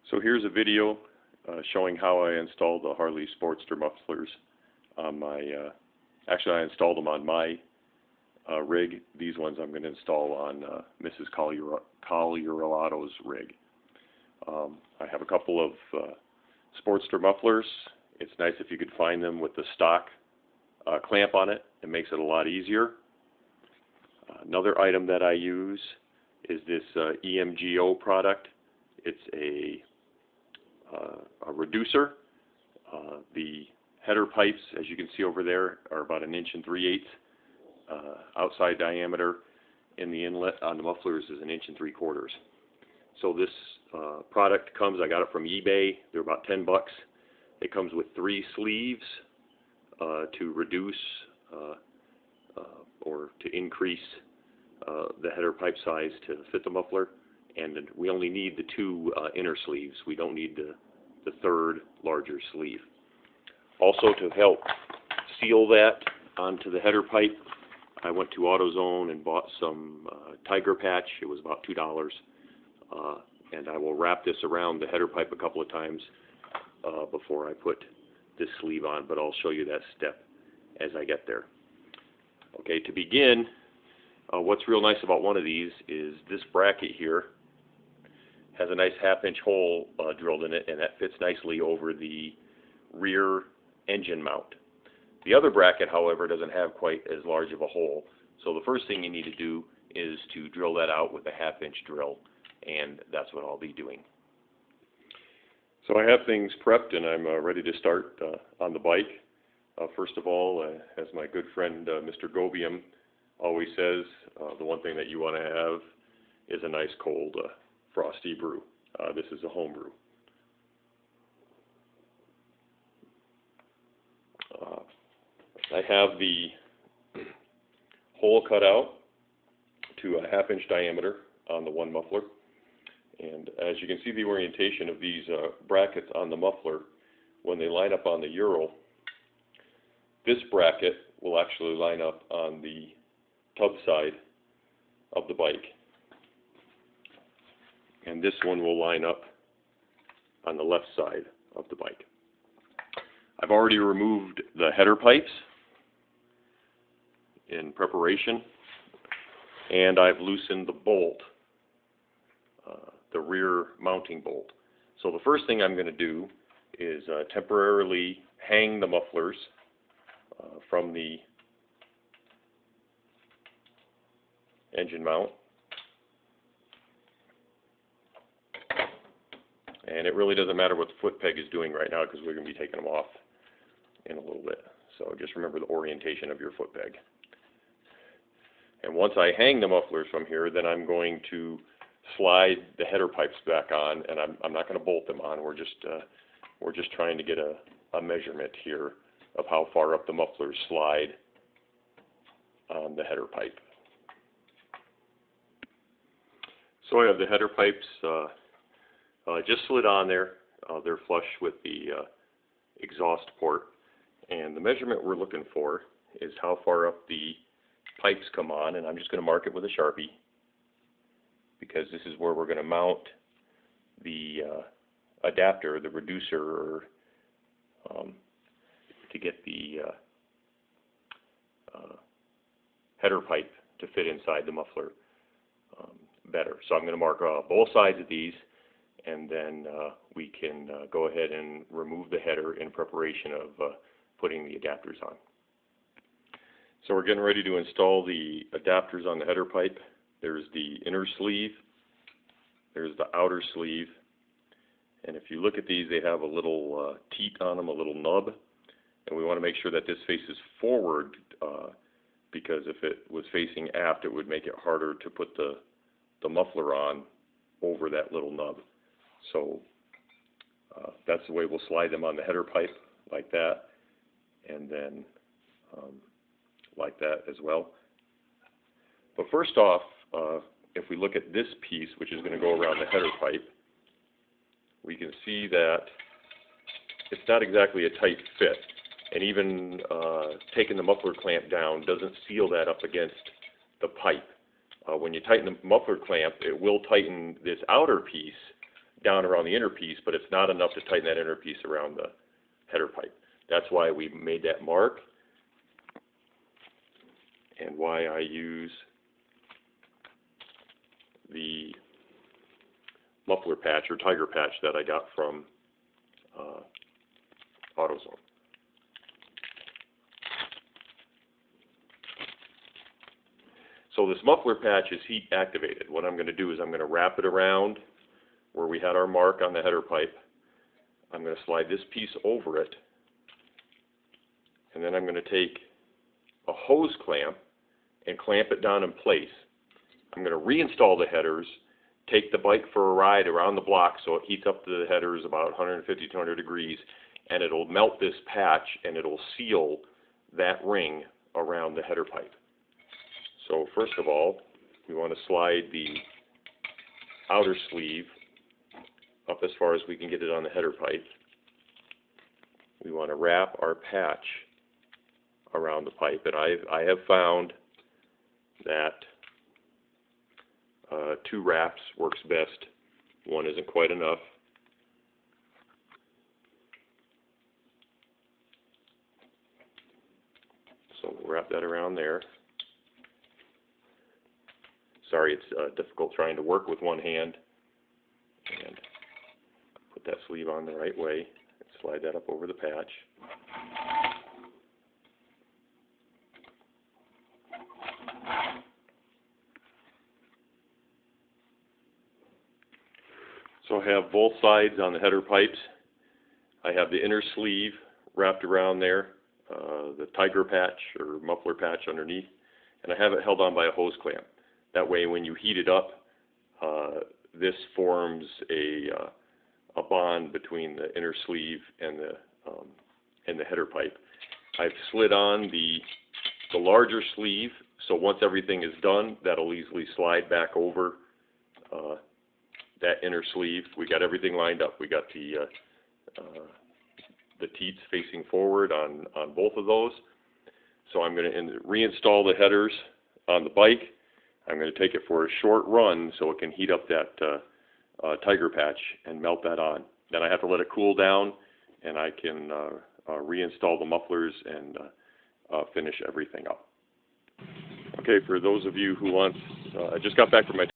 So here's a video showing how I installed the Harley Sportster mufflers on my, actually I installed them on my rig. These ones I'm going to install on Mrs. Collierado's rig. I have a couple of Sportster mufflers. It's nice if you could find them with the stock clamp on it. It makes it a lot easier. Another item that I use is this EMGO product. It's a reducer. The header pipes, as you can see over there, are about 1 3/8 outside diameter, and the inlet on the mufflers is 1 3/4. So this product comes, I got it from eBay. They're about $10. It comes with 3 sleeves to reduce or to increase the header pipe size to fit the muffler, and we only need the 2 inner sleeves. We don't need the third larger sleeve. Also, to help seal that onto the header pipe, I went to AutoZone and bought some Tiger Patch. It was about $2, and I will wrap this around the header pipe a couple of times before I put this sleeve on, but I'll show you that step as I get there. Okay, to begin, what's real nice about one of these is this bracket here has a nice 1/2-inch hole drilled in it, and that fits nicely over the rear engine mount. The other bracket, however, doesn't have quite as large of a hole, so the first thing you need to do is to drill that out with a 1/2-inch drill, and that's what I'll be doing. So I have things prepped, and I'm ready to start on the bike. First of all, as my good friend Mr. Gobium always says, the one thing that you want to have is a nice cold frosty brew. This is a home brew. I have the hole cut out to a 1/2-inch diameter on the one muffler, and as you can see the orientation of these brackets on the muffler, when they line up on the Ural, this bracket will actually line up on the tub side of the bike, and this one will line up on the left side of the bike. I've already removed the header pipes in preparation, and I've loosened the bolt, the rear mounting bolt. So the first thing I'm going to do is temporarily hang the mufflers from the engine mount, and it really doesn't matter what the foot peg is doing right now because we're going to be taking them off in a little bit. So just remember the orientation of your foot peg. And once I hang the mufflers from here, then I'm going to slide the header pipes back on, and I'm not going to bolt them on. We're just trying to get a measurement here of how far up the mufflers slide on the header pipe. So I have the header pipes just slid on there. They're flush with the exhaust port, and the measurement we're looking for is how far up the pipes come on, and I'm just going to mark it with a Sharpie because this is where we're going to mount the adapter, the reducer, to get the header pipe to fit inside the muffler better. So I'm going to mark both sides of these, and then we can go ahead and remove the header in preparation of putting the adapters on. So we're getting ready to install the adapters on the header pipe. There's the inner sleeve, there's the outer sleeve, and if you look at these, they have a little teat on them, a little nub, and we want to make sure that this faces forward because if it was facing aft, it would make it harder to put the muffler on over that little nub. So that's the way we'll slide them on the header pipe, like that, and then like that as well. But first off, if we look at this piece, which is going to go around the header pipe, we can see that it's not exactly a tight fit, and even taking the muffler clamp down doesn't seal that up against the pipe. When you tighten the muffler clamp, it will tighten this outer piece down around the inner piece, but it's not enough to tighten that inner piece around the header pipe. That's why we made that mark, and why I use the muffler patch or tiger patch that I got from AutoZone. So this muffler patch is heat activated. What I'm going to do is I'm going to wrap it around where we had our mark on the header pipe. I'm going to slide this piece over it, and then I'm going to take a hose clamp and clamp it down in place. I'm going to reinstall the headers, take the bike for a ride around the block so it heats up the headers about 150 to 200 degrees, and it'll melt this patch and it'll seal that ring around the header pipe. So first of all, we want to slide the outer sleeve up as far as we can get it on the header pipe. We want to wrap our patch around the pipe, and I have found that 2 wraps works best. 1 isn't quite enough. So we'll wrap that around there. Sorry, it's difficult trying to work with one hand. And put that sleeve on the right way and slide that up over the patch. So I have both sides on the header pipes. I have the inner sleeve wrapped around there, the tiger patch or muffler patch underneath, and I have it held on by a hose clamp. That way when you heat it up, this forms a bond between the inner sleeve and the header pipe. I've slid on the larger sleeve, so once everything is done, that'll easily slide back over that inner sleeve. We got everything lined up. We got the teats facing forward on both of those. So I'm going to reinstall the headers on the bike. I'm going to take it for a short run so it can heat up that tiger patch and melt that on. Then I have to let it cool down, and I can reinstall the mufflers and finish everything up. Okay, for those of you who want, I just got back from my